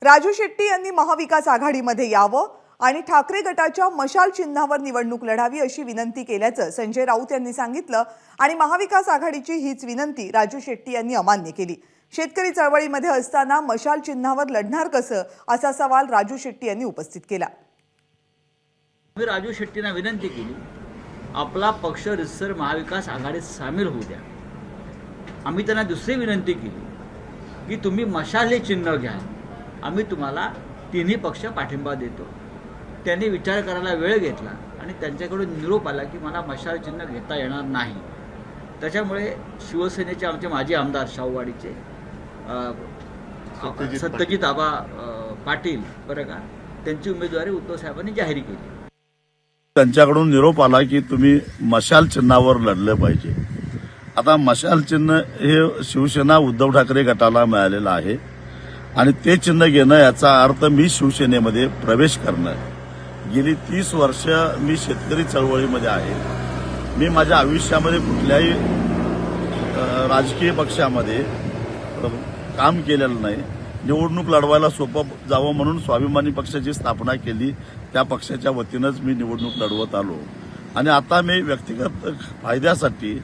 राजू शेट्टी यांनी महाविकास आघाडीमध्ये यावं आणि ठाकरे गटाच्या मशाल चिन्हावर निवडणूक लढावी अशी विनंती केल्याचं संजय राऊत यांनी सांगितलं आणि महाविकास आघाडीची हीच विनंती राजू शेट्टी यांनी अमान्य केली। शेतकरी चळवळीमध्ये असताना मशाल चिन्हावर लढणार कसं असा सवाल राजू शेट्टी यांनी उपस्थित केला। मी राजू शेट्टींना विनंती केली, आपला पक्ष रितसर महाविकास आघाडीत सामील होऊ द्या। आम्ही त्यांना दुसरी विनंती केली की तुम्ही मशाल हे चिन्ह घ्या, आम्ही तुम्हाला तिन्ही पक्ष पाठिंबा देतो। त्यांनी विचार करायला वेळ घेतला आणि त्यांच्याकडून निरोप आला की मला मशाल चिन्ह घेता येणार नाही। त्याच्यामुळे शिवसेनेचे आमचे माजी आमदार शाहूवाडीचे सत्यजित आबा पाटील बरं का, त्यांची उमेदवारी उद्धव साहेबांनी जाहीर केली। त्यांच्याकडून निरोप आला की तुम्ही मशाल चिन्हावर लढलं पाहिजे। आता मशाल चिन्ह हे शिवसेना उद्धव ठाकरे गटाला मिळालेलं आहे आणि ते चिन्ह घेणं याचा अर्थ मी शिवसेनेमध्ये प्रवेश करणं। गेली 30 वर्ष मी शेतकरी चळवळीमध्ये आहे। मी माझ्या आयुष्यामध्ये कुठल्याही राजकीय पक्षामध्ये काम केलेलं नाही। निवडणूक लढवायला सोपं जावं म्हणून स्वाभिमानी पक्षाची स्थापना केली, त्या पक्षाच्या वतीनंच मी निवडणूक लढवत आलो आणि आता मी व्यक्तिगत फायद्यासाठी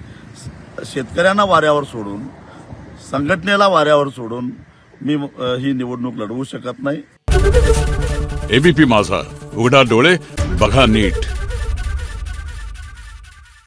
शेतकऱ्यांना वाऱ्यावर सोडून, संघटनेला वाऱ्यावर सोडून मी ही निवडणूक लढवू शकत नाही। एबीपी माझा, उघडा डोळे बघा नीट।